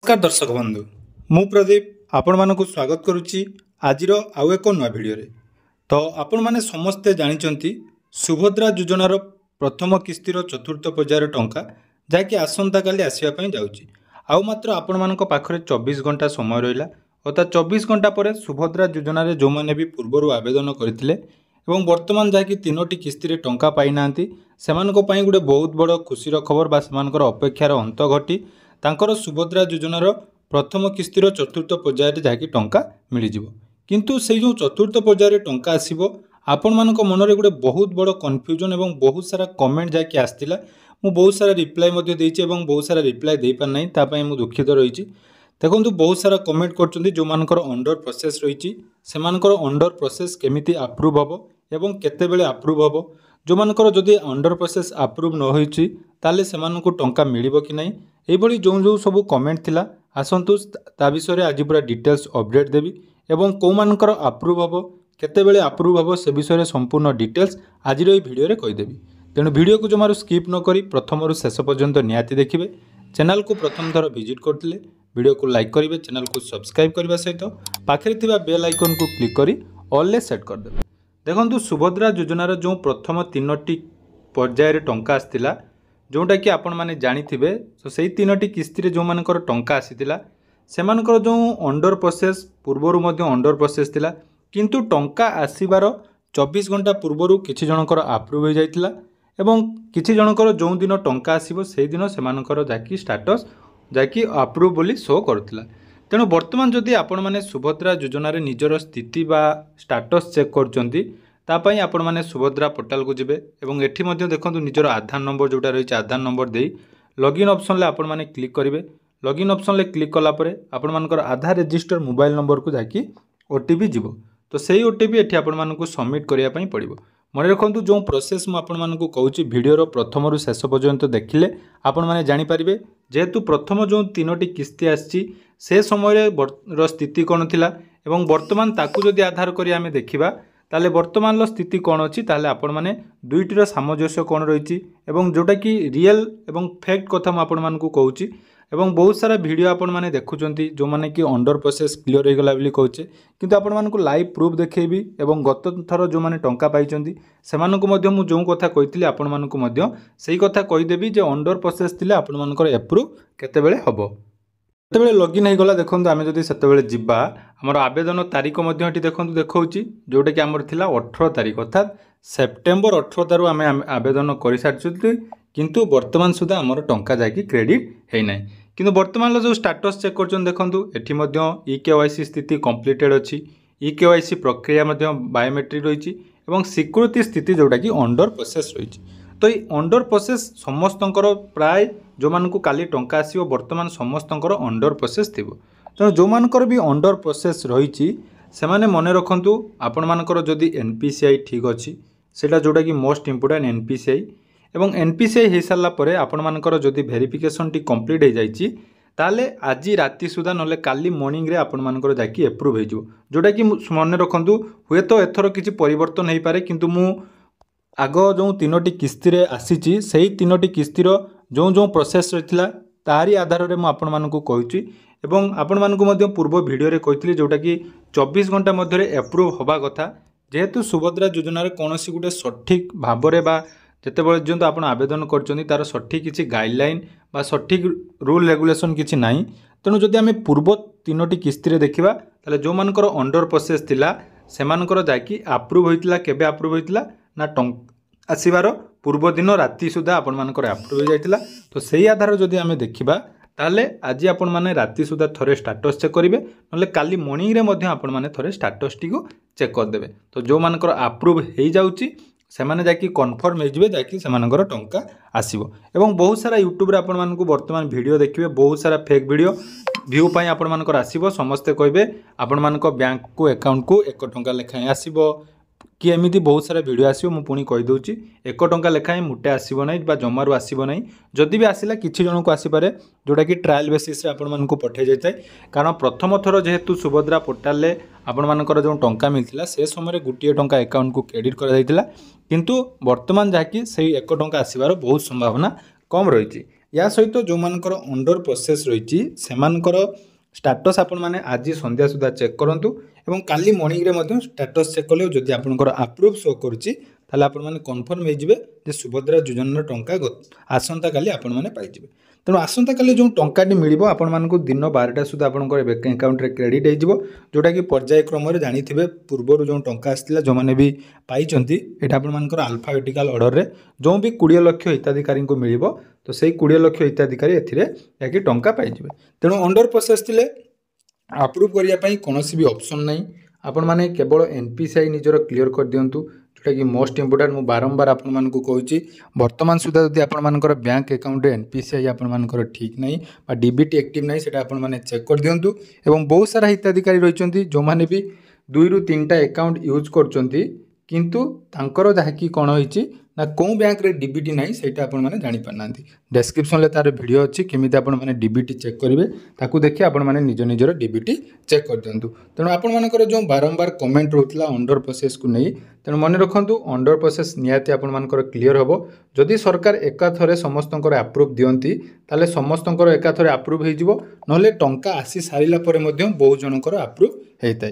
नमस्कार दर्शक बंधु मु प्रदीप आपण मानकु स्वागत करुच्ची आज आउ एक नुआ भिडियो तो आपण माने समस्ते जानिचंती सुभद्रा योजनार प्रथम किस्तिर चतुर्थ पर्यायर टंका जहाँकि आसंता काली आसवा पई जाउची आउ मात्र आपण मानक पाखरे 24 घंटा समय रहिला अर्थात 24 घंटा पर सुभद्रा योजना रे जो माने भी पूर्वरु आवेदन करथिले एवं वर्तमान जहाँकि तीनोटी किस्तिर टंका पाई नांती सेमानको पई गुडे बहुत बड़ खुशीर खबर बा सेमानकर अपेक्षार अंत घटी तांकर सुभद्रा योजनार प्रथम किस्तिर चतुर्थ पर्यायर जहाँकि टंका मिलଯିव किंतु से जो चतुर्थ पर्यायर टंका आसीबो आपण मानक मनरे गुडे बहुत बड़ कन्फ्यूजन एवं बहुत सारा कमेंट जहाँकि आसतिला मु बहुत सारा रिप्लाई मध्ये देइछि एवं बहुत सारा रिप्लाई देइ पार नै ता पई मु दुखित रहिछि। देखंतु बहुत सारा कमेंट करछन्ती जो मानकर अंडर प्रोसेस रहिछि सेमानकर अंडर प्रोसेस केमिति अप्रूव हबो एवं केते बेले अप्रूव हबो जो मानकर जदि अंडर प्रोसेस अप्रूव न होइछि ताले सेमानकु टंका मिलिबो कि नै एभली जो जो सब कमेंट थिला आसंतु ता विषय रे आज पूरा डिटेल्स अपडेट देबी एवं को मानकर अप्रूव हबो केते बेले अप्रूव हबो से विषय रे संपूर्ण डिटेल्स आज रो वीडियो रे कहि देबी। तेणु वीडियो को जमारू स्किप न करी प्रथम रु शेष पर्यंत नियाती देखिबे। चैनल को प्रथम थर विजिट करथिले वीडियो को लाइक करिवे चैनल को सब्सक्राइब करबा सहित पाखरे थिबा बेल आइकन को क्लिक करी ऑल ले सेट कर देबे। देखंतु सुभद्रा योजनार जो प्रथम तीनोटी पर्यायर टंका आस्तिला जोटा कि आपण माने जानिथिबे तो सेही तीनोटी किस्ती जो मानकर टंका आसीतिला सेमानकर जो अंडर प्रोसेस पूर्वरु मध्ये अंडर प्रोसेस थिला किंतु टंका आसीबार 24 घंटा पूर्वरु किछि जनकर अप्रूव हो जाइतिला एवं किछि जनकर जो दिन टंका आसीबो सेही दिन सेमानकर जाकी स्टेटस जाकी अप्रूव बोली शो करथिला। तेणु वर्तमान जदि आपण माने सुभद्रा योजनार निजर स्थिति बा स्टेटस चेक करचंती तापाई आपण माने सुभद्रा पोर्टाल को जिबे एवं एठी मध्ये देखंतु निजर आधार नंबर जोटा रही आधार नंबर देई लॉगिन ऑप्शन ले आपण माने क्लिक करिवे। लॉगिन ऑप्शन ले क्लिक कला परे आपण मानकर आधार रजिस्टर मोबाइल नंबर को जाकी ओटीपी जिवो तो सेही ओटीपी एठी आपण मानकु सबमिट करिया पई पड़िबो। मन रखंतु जो प्रोसेस मु आपण मानकु कहूची वीडियो रो प्रथम रु शेष पर्यंत देखिले आपण माने जानि परिबे जेहेतु प्रथम जो तीनोटी किस्ती आछि से समय रो स्थिति कोन थिला एवं वर्तमान ताकु जदि आधार करी आमे देखिबा ताले वर्तमान स्थिति कौन अच्छी ताले आपण माने दुईटीर सामंजस्य कौन रही एवं जोटा कि रियल एवं फैक्ट कथा आपण मानकु कहूची एवं बहुत सारा वीडियो आपण माने देखुचंती जो माने कि अंडर प्रोसेस क्लियर हो गला बोली कहूचे किंतु आपण मानकु लाइव प्रूफ देखैबी एवं गत थर जो माने टंका पाइचंती सेमानकु मध्य मु जो कथा कहितली आपण मानकु मध्य सेही कथा कहि देबी जे अंडर प्रोसेस थिले आपण मानकर अप्रूव केते बेले हबो। तेबेले लॉगिन हो गला देखंतु आमे जदि सेते जिबा हमर आवेदन तारीख मध्य एठी देखंतु देखौची जोटा कि हमर थिला 18 तारीख अर्थात सेप्टेम्बर 18 तारु आमे आवेदन करि सारछुती किंतु वर्तमान सुधा हमर टंका जाकी क्रेडिट हेइ नै किंतु वर्तमान जो स्टेटस चेक करछन देखंतु एठी मध्य ईकेवाईसी स्थिति कंप्लीटेड अछि ईकेवाईसी प्रक्रिया मध्य बायोमेट्रिक रहिछि एवं सिक्योरिटी स्थिति जोटा कि अंडर प्रोसेस रहिछि। तो ये अंडर प्रोसेस समस्तंकर प्राय जो मानकु काली टंका आसीबो वर्तमान समस्तंकर अंडर प्रोसेस थिबो। तो जो मानकर भी अंडर प्रोसेस रहिछि सेमाने मने रखंतु आपण मानकर जदि एनपीसीआई ठीक अछि सेटा जोटा कि मोस्ट इंपोर्टेंट एनपीसीआई एवं एनपीसीआई हे साला परे आपण मानकर जदि वेरिफिकेशन टी कंप्लीट हे जाइछि ताले आज राति सुधा नले काली मॉर्निंग रे आपण मानकर जाकी अप्रूव हे जो जोटा कि मने रखंतु हुए तो एथरो किछि परिवर्तन हे पारे किंतु मु आग जो तीनोटी किस्ती आसी से तीनोटी किस्तीर जो जो प्रोसेस रही तारी आधार में आपण मानकु कहूची एवं आपण मानकु मध्य पूर्व वीडियो रे कहती जोटा कि 24 घंटा मध्य अप्रूव हवा कथा जेहेतु सुभद्रा योजनार कौन गोटे सठिक भाव में बा जिते पर्यंत आप आवेदन कर तार सठिक किसी गाइडलाइन बा सठिक रूल रेगुलेशन किसी ना तेणु जदि आम पूर्व तीनोटी किस्ती देखा ताले जो मानकर अंडर प्रोसेस थिला सेमानकर जाकी अप्रूव होइतिला केबे अप्रूव होइतिला ना टंका आसीबार पूर्व दिन राति सुधा आपण मानकर अप्रूव हो जाइतिला। तो सेही आधार जदि आमे देखिबा ताले आज आपण माने राति सुधा थरे स्टेटस चेक करिवे नले काली मॉर्निंग रे मध्य आपण माने थरे स्टेटस टी को चेक कर देबे। तो जो मानकर अप्रूव हेइ जाउची सेमाने जाकी कन्फर्म हे जिवे जाकी सेमानकर टंका आसीबो एवं बहुत सारा यूट्यूब रे आपण मानकु वर्तमान वीडियो देखिबे बहुत सारा फेक वीडियो व्यू पाई आपण मानकर आसीबो समस्ते कहबे आपण मानक बैंक को अकाउंट को 1 टंका लेखाय आसीबो कि एमती बहुत सारा वीडियो आसो मुझे पुणी कहीदे 1 टंका लेखाएं मुटे आसब ना जमारू आसब ना जदि भी आसला किसी जन को आसीपे जोटा कि ट्रायल बेसीस आपण पठे जाए कारण प्रथम थर जेहेतु सुभद्रा पोर्टाल आपण मानकर जो टंका मिलता से समय गोटे टंका अकाउंट को क्रेडिट कर किंतु वर्तमान जहाँकि से 1 टंका आसबार बहुत संभावना कम रही या सहित जो मानकर अंडर प्रोसेस रही स्टाटस आपण मैंने आज संध्या सुधा चेक करूँ और काली मॉर्निंग रे स्टाटस चेक कले जदि आपंकर अप्रूव शो करुच्ची आपने कन्फर्म हो सुभद्रा योजना टंका आसंता काली आपण मैंने पाइबे। तेणु आसंता काली जो टंकाटी मिल आपको दिन 12टा सुधा आपंकर बैंक अकाउंट रे क्रेडिट हो जोटा कि पर्यायक्रम जानी पूर्वर जो टंका आसाला जो मैंने भी पाई यहाँ आपर आल्फाबेटिकल ऑर्डर रे जो भी 20 लाख हिताधिकारी को मिल तो से 20 लाख हिताधिकारी ए टंका पाइबे। तेणु अंडर प्रोसेस थिले अप्रूव करने कौन भी ऑप्शन नहीं आपण मैंने केवल एनपीसीआई निजर क्लियर कर दिंतु जोटा कि मोस्ट इंपोर्टेंट मुझे बारंबार आपण कहूँ बर्तमान सुधा जब आपर बैंक अकाउंट एनपीसीआई आपर ठीक नहीं डीबीटी एक्टिव नहीं से आपने चेक कर दिंतु एवं बहुत सारा हिताधिकारी रही जो मैंने भी 2 ରୁ 3टा अकाउंट यूज कर जहाँकि कौन होती ना कौ बैंक रे डीबीटी नहीं सहीटा आपण मैंने जापारना डिस्क्रिप्शन में तार वीडियो अच्छी केमी आपने डीबीटी चेक करेंगे ताकू देखिए आपण मैंने निज निजर डीबीटी चेक कर दिंतु। तेणु आपर जो बारंबार कमेंट रोला अंडर प्रोसेस को नहीं तेणु मन रखु अंडर प्रोसेस निहाती आपर क्लीयर हम जदि सरकार एकाथरे समस्त अप्रूव दियंती ताले समस्त एकाथरे अप्रूव हो ना टंका आसी सारा बहुत जनकर अप्रूव होता है।